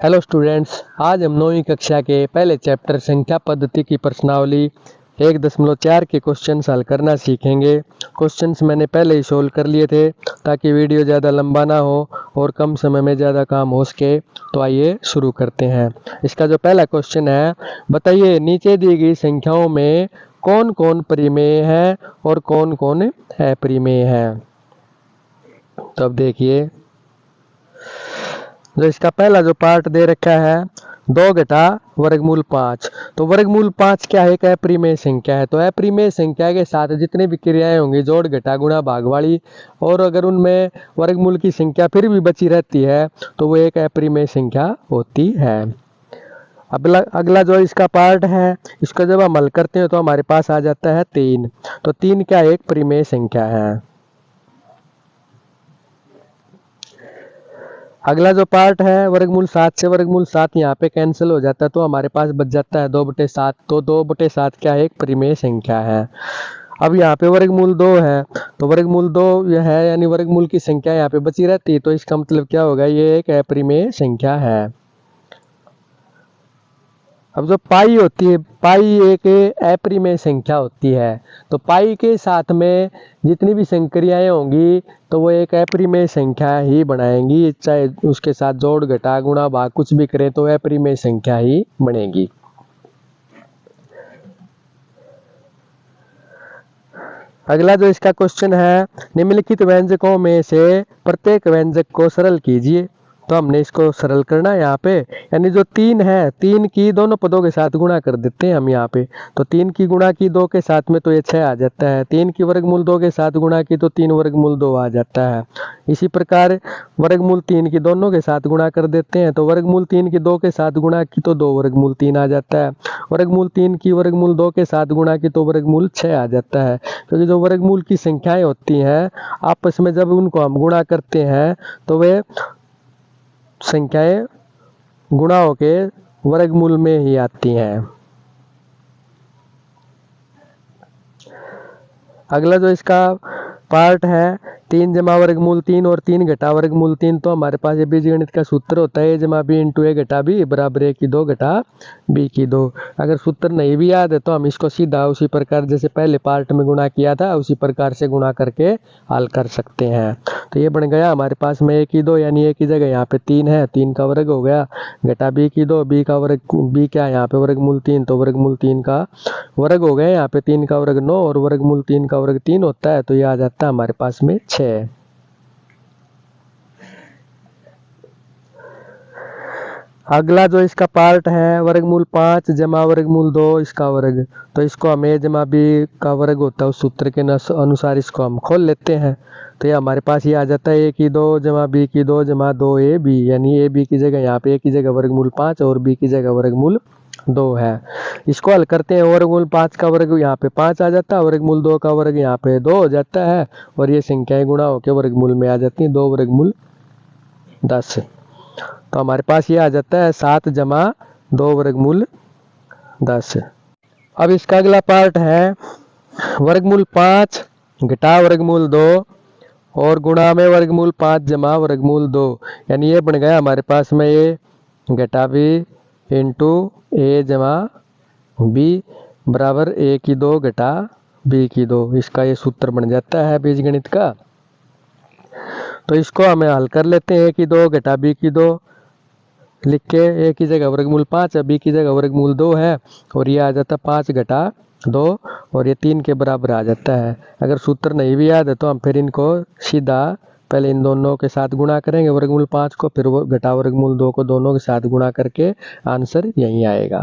Hello students, आज हम 9वीं कक्षा के पहले चैप्टर संख्या पद्धति की प्रश्नावली 1.4 के क्वेश्चन हल करना सीखेंगे। क्वेश्चंस मैंने पहले ही सोल्व कर लिए थे ताकि वीडियो ज़्यादा लंबा ना हो और कम समय में ज़्यादा काम हो सके। तो आइए शुरू करते हैं। इसका जो पहला क्वेश्चन है, बताइए नीचे दी गई संख्याओं में कौन कौन परिमेय है और कौन कौन अपरिमेय है। तो अब देखिए, जो इसका पहला जो पार्ट दे रखा है 2 घटा वर्गमूल 5, तो वर्गमूल 5 क्या है? एक अपरिमेय संख्या है। तो अपरिमेय संख्या के साथ जितनी भी क्रियाएं होंगी, जोड़ घटा गुणा भाग वाली, और अगर उनमें वर्गमूल की संख्या फिर भी बची रहती है तो वो एक अपरिमेय संख्या होती है। अगला जो इसका पार्ट है, इसका जब हम हल करते हैं तो हमारे पास आ जाता है 3। तो 3 क्या एक परिमेय संख्या है। अगला जो पार्ट है वर्गमूल 7 से वर्गमूल 7 यहाँ पे कैंसिल हो जाता है तो हमारे पास बच जाता है 2/7। तो 2/7 क्या है? एक परिमेय संख्या है। अब यहाँ पे वर्गमूल 2 है, तो वर्गमूल 2 यह है, यानी वर्गमूल की संख्या यहाँ पे बची रहती है, तो इसका मतलब क्या होगा? ये एक अपरिमेय संख्या है। अब जो पाई होती है, पाई एक अपरिमेय संख्या होती है। तो पाई के साथ में जितनी भी संक्रियाएं होंगी तो वो एक अपरिमेय संख्या ही बनाएंगी, चाहे उसके साथ जोड़ घटा गुणा भाग कुछ भी करें तो अपरिमेय संख्या ही बनेगी। अगला जो इसका क्वेश्चन है, निम्नलिखित व्यंजकों में से प्रत्येक व्यंजक को सरल कीजिए। तो हमने इसको सरल करना है यहाँ पे, यानी जो 3 है, 3 की दोनों पदों के साथ गुणा कर देते हैं हम यहाँ पे। तो 3 की गुणा की 2 के साथ में तो ये 6 आ जाता है। 3 की वर्गमूल 2 के साथ गुणा की तो 3 वर्गमूल 2 आ जाता है। इसी प्रकार वर्गमूल 3 की दोनों के साथ गुणा कर देते हैं तो वर्गमूल 3 की 2 के साथ गुणा की तो 2 वर्गमूल 3 आ जाता है। वर्गमूल 3 की वर्गमूल 2 के साथ गुणा की तो वर्गमूल 6 आ जाता है। क्योंकि जो वर्गमूल की संख्याएं होती हैं आपस में जब उनको हम गुणा करते हैं तो वे संख्याएं गुणा होके वर्गमूल में ही आती हैं। अगला जो इसका पार्ट है 3 जमा वर्गमूल 3 और 3 घटा वर्गमूल 3, तो हमारे पास ये बीजगणित का सूत्र होता है a जमा b इंटू a घटा b बराबर a की 2 घटा b की 2। अगर सूत्र नहीं भी याद है तो हम इसको सीधा उसी प्रकार जैसे पहले पार्ट में गुणा किया था उसी प्रकार से गुणा करके हल कर सकते हैं। तो ये बन गया हमारे पास में a की 2, यानी a की जगह यहाँ पे 3 है, 3 का वर्ग हो गया, घटा b की 2, b का वर्ग, b क्या है यहाँ पे वर्गमूल 3, तो वर्गमूल 3 का वर्ग हो गया। यहाँ पे 3 का वर्ग 9 और वर्गमूल 3 का वर्ग 3 होता है, तो ये आ जाता है हमारे पास में 6। अगला जो इसका पार्ट है वर्गमूल 5 जमा वर्गमूल 2 इसका वर्ग, तो इसको हम a जमा b का वर्ग होता है उस सूत्र के अनुसार इसको हम खोल लेते हैं। तो ये हमारे पास ये आ जाता है a की 2 जमा b की 2 जमा 2ab, यानी a b की जगह यहाँ पे a की जगह वर्गमूल 5 और b की जगह वर्गमूल 2 है। इसको हल करते हैं, वर्गमूल 5 का वर्ग यहाँ पे 5 आ जाता है, वर्गमूल 2 का वर्ग यहाँ पे 2 हो जाता है और ये संख्याएं गुणा होकर वर्गमूल में आ जाती हैं 2 वर्गमूल 10। तो हमारे पास ये आ जाता है 7 जमा 2 वर्गमूल 10। अब इसका अगला पार्ट है वर्गमूल 5 घटा वर्गमूल 2 और गुणा में वर्गमूल 5 जमा वर्गमूल 2, यानी ये बन गया हमारे पास में ये घटा b इंटू a जमा b बराबर a की 2 घटा b की 2। इसका ये सूत्र बन जाता है बीजगणित का। तो इसको हमें हल कर लेते हैं a की 2 घटा b की 2 लिख के, a की जगह वर्गमूल 5 है, b की जगह वर्गमूल 2 है और ये आ जाता 5 घटा 2 और ये 3 के बराबर आ जाता है। अगर सूत्र नहीं भी याद है तो हम फिर इनको सीधा पहले इन दोनों के साथ गुणा करेंगे वर्गमूल 5 को, फिर घटा वर्गमूल 2 को, दोनों के साथ गुणा करके आंसर यही आएगा।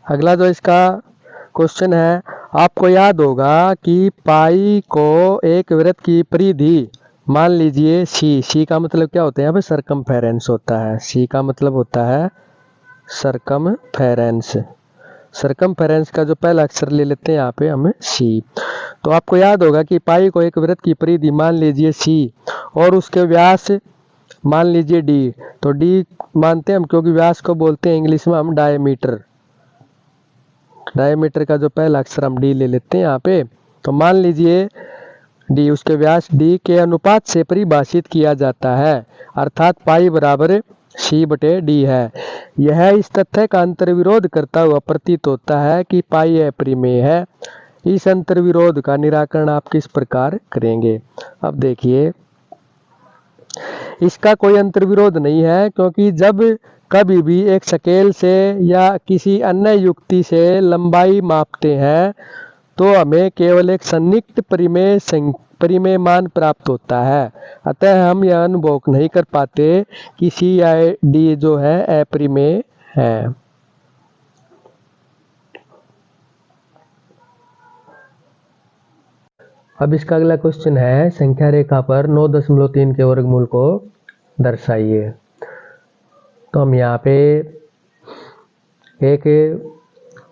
अगला जो इसका क्वेश्चन है, आपको याद होगा कि पाई को एक वृत्त की परिधि मान लीजिए सी का मतलब क्या होता है? यहाँ पे सरकमफेरेंस होता है। सी का मतलब होता है सरकमफेरेंस। सरकमफेरेंस का जो पहला अक्षर ले लेते हैं यहाँ पे हम सी। तो आपको याद होगा कि पाई को एक वृत्त की परिधि मान लीजिए सी और उसके व्यास मान लीजिए डी। तो डी मानते हैं हम क्योंकि व्यास को बोलते हैं इंग्लिश में हम डायमीटर। डायमीटर का जो पहला अक्षर हम डी ले लेते हैं यहाँ पे। तो मान लीजिए डी, उसके व्यास डी के अनुपात से परिभाषित किया जाता है, अर्थात पाई बराबर सी बटे डी है। यह इस तथ्य का अंतर्विरोध करता हुआ प्रतीत होता है कि पाई अपरिमेय है। इस अंतर्विरोध का निराकरण आप किस प्रकार करेंगे? अब देखिए, इसका कोई अंतर्विरोध नहीं है, क्योंकि जब कभी भी एक स्केल से या किसी अन्य युक्ति से लंबाई मापते हैं तो हमें केवल एक सन्निहित परिमेय मान प्राप्त होता है। अतः हम यह अनुभव नहीं कर पाते कि सी या डी जो है अपरिमेय है। अब इसका अगला क्वेश्चन है, संख्या रेखा पर 9.3 के वर्गमूल को दर्शाइए। तो हम यहाँ पे एक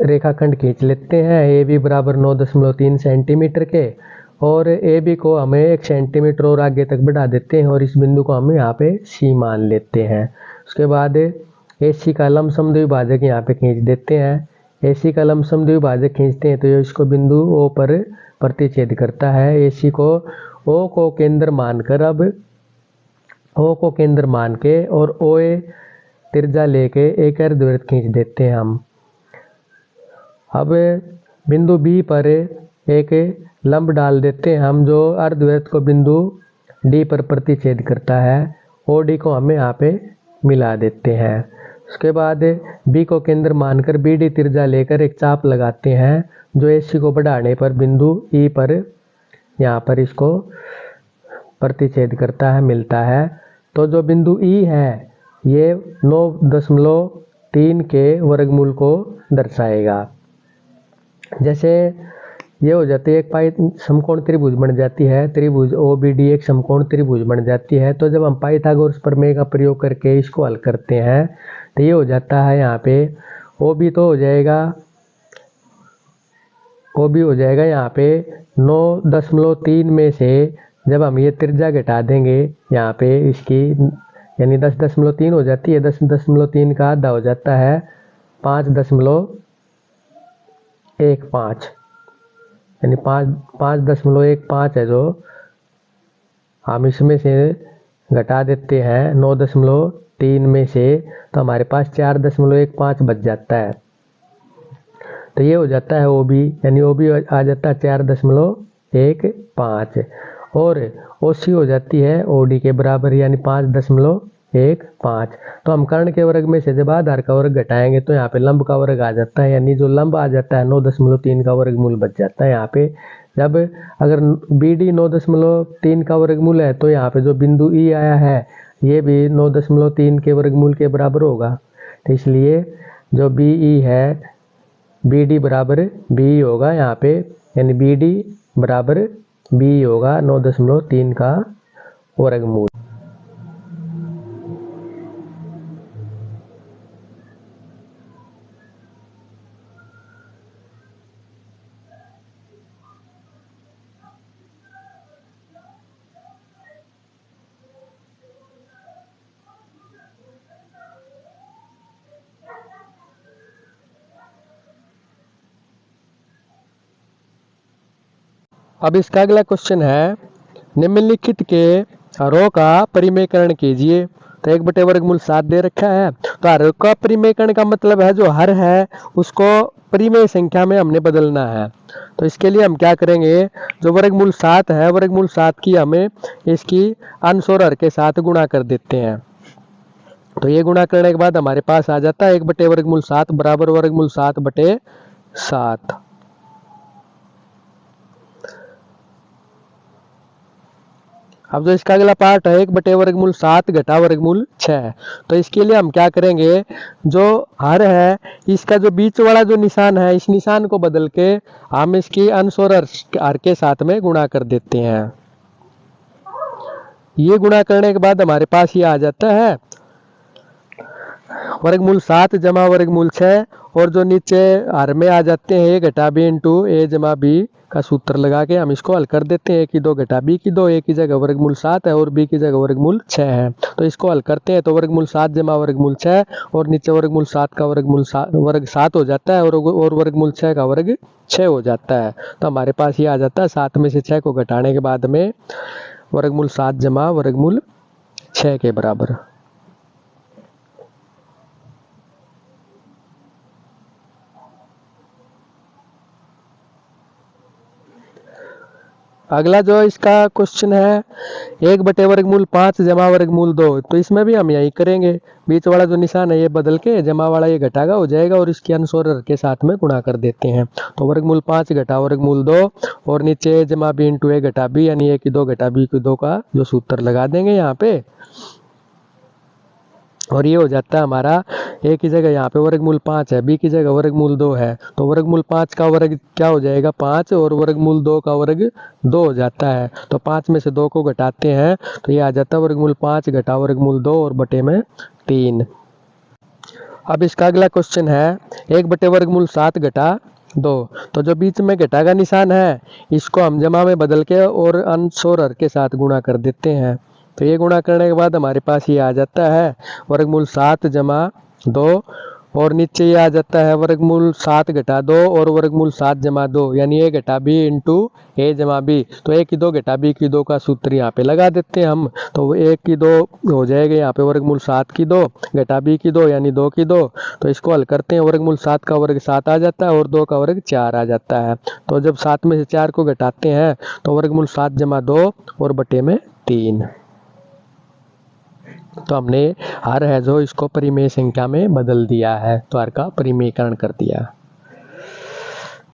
रेखाखंड खींच लेते हैं, ए बी बराबर 9.3 सेंटीमीटर के, और ए बी को हमें 1 सेंटीमीटर और आगे तक बढ़ा देते हैं और इस बिंदु को हम यहाँ पे सी मान लेते हैं। उसके बाद ए सी का लंबसम द्विभाजक यहाँ पे खींच देते हैं। ए सी का लंबसम द्विभाजक खींचते हैं तो ये इसको बिंदु ओ पर प्रतिच्छेद करता है। ए सी को ओ को केंद्र मानकर, अब ओ को केंद्र मान के और ओ ए त्रिज्या लेके एक अर्धवृत्त खींच देते हैं हम। अब बिंदु बी पर एक लंब डाल देते हैं हम, जो अर्धवृत्त को बिंदु डी पर प्रतिच्छेद करता है। ओ डी को हमें यहाँ पे मिला देते हैं। उसके बाद बी को केंद्र मानकर बी डी त्रिज्या लेकर एक चाप लगाते हैं, जो ए सी को बढ़ाने पर बिंदु ई पर यहाँ पर इसको प्रतिच्छेद करता है, मिलता है। तो जो बिंदु ई है ये 9.3 के वर्गमूल को दर्शाएगा। जैसे ये हो जाती है, एक पाई समकोण त्रिभुज बन जाती है, त्रिभुज ओ बी डी एक समकोण त्रिभुज बन जाती है। तो जब हम पाइथागोरस प्रमेय का प्रयोग करके इसको हल करते हैं तो ये हो जाता है, यहाँ पे ओ बी तो हो जाएगा, ओ बी हो जाएगा यहाँ पे 9.3 में से जब हम ये त्रिज्या घटा देंगे यहाँ पे इसकी, यानी 10.3 हो जाती है, 10.3 का आधा हो जाता है 5.15, यानी 5.15 है, जो हम इसमें से घटा देते हैं 9.3 में से, तो हमारे पास 4.15 बच जाता है। तो ये हो जाता है OB, यानी OB आ जाता है 4.15, और OC हो जाती है OD के बराबर, यानी 5.15। तो हम कर्ण के वर्ग में से जब आधार का वर्ग घटाएंगे तो यहाँ पे लंब का वर्ग आ जाता है, यानी जो लंब आ जाता है 9.3 का वर्गमूल बच जाता है यहाँ पे। जब अगर BD 9.3 का वर्गमूल है तो यहाँ पे जो बिंदु E आया है ये भी 9.3 के वर्गमूल के बराबर होगा। तो इसलिए जो BE है BD बराबर BE होगा यहाँ पे, यानी BD बराबर BE होगा 9.3 का वर्गमूल। अब इसका अगला क्वेश्चन है, निम्नलिखित के हरों का परिमेयकरण कीजिए। तो 1/7 दे रखा है, तो हर का परिमेयकरण का मतलब है जो हर है उसको परिमेय संख्या में हमने बदलना है। तो इसके लिए हम क्या करेंगे, जो वर्गमूल 7 है, वर्गमूल 7 की हमें इसकी अंश और हर के साथ गुणा कर देते हैं। तो ये गुणा करने के बाद हमारे पास आ जाता है 1/7 बराबर वर्गमूल 7/7। अब जो इसका अगला पार्ट है 1/7 घटा वर्गमूल 6, तो इसके लिए हम क्या करेंगे, जो हर है इसका जो बीच वाला जो निशान है इस निशान को बदल के हम इसकी अंश और हर के साथ में गुणा कर देते हैं। ये गुणा करने के बाद हमारे पास ये आ जाता है वर्गमूल 7 जमा वर्गमूल 6, और जो नीचे हर में आ जाते हैं a घटा b इंटू a जमा b का सूत्र लगा के हम इसको हल कर देते हैं। a की 2 घटा b की 2, a की जगह वर्गमूल 7 है और b की जगह वर्गमूल 6 है। तो इसको हल करते हैं तो वर्गमूल 7 जमा वर्गमूल 6 और नीचे वर्गमूल 7 का वर्ग 7 हो जाता है और वर्गमूल 6 का वर्ग 6 हो जाता है। तो हमारे पास ये आ जाता है 7 में से 6 को घटाने के बाद में वर्गमूल 7 जमा वर्गमूल 6 के बराबर। अगला जो इसका क्वेश्चन है 1/वर्गमूल 5 जमा वर्गमूल 2। तो इसमें भी हम यही करेंगे, बीच वाला जो निशान है ये बदल के जमा वाला ये घटागा हो जाएगा और इसके अनुस्वार के साथ में गुणा कर देते हैं। तो वर्गमूल 5 घटा वर्गमूल 2 और नीचे जमा b इंटू a घटा b यानी a की 2 घटा b की 2 का जो सूत्र लगा देंगे यहाँ पे। और ये हो जाता है हमारा a की जगह यहाँ पे वर्गमूल 5 है, b की जगह वर्गमूल 2 है। तो वर्गमूल 5 का वर्ग क्या हो जाएगा 5 और वर्गमूल 2 का वर्ग 2 हो जाता है। तो 5 में से 2 को घटाते हैं तो ये आ जाता है वर्गमूल 5 घटा वर्गमूल 2 और बटे में 3। अब इसका अगला क्वेश्चन है 1/वर्गमूल 7 घटा 2। तो जो बीच में घटा का निशान है इसको हम जमा में बदल के और अंश और हर के साथ गुणा कर देते हैं। तो ये गुणा करने के बाद हमारे पास ये आ जाता है वर्गमूल 7 जमा 2 और नीचे ये आ जाता है वर्गमूल 7 घटा 2 और वर्गमूल 7 जमा 2 यानी a घटा b इंटू a जमा b। तो a की 2 घटा b की 2 का सूत्र यहाँ पे लगा देते हैं हम। तो a की 2 हो जाएगा यहाँ पे वर्गमूल 7 की 2 घटा b की 2 यानी 2 की 2। तो इसको हल करते हैं वर्गमूल 7 का वर्ग 7 आ जाता है और 2 का वर्ग 4 आ जाता है। तो जब 7 में से 4 को घटाते हैं तो वर्गमूल 7 जमा 2 और बटे में 3। तो हमने हर है जो इसको परिमेय संख्या में बदल दिया है, तो हर का परिमेयकरण कर दिया।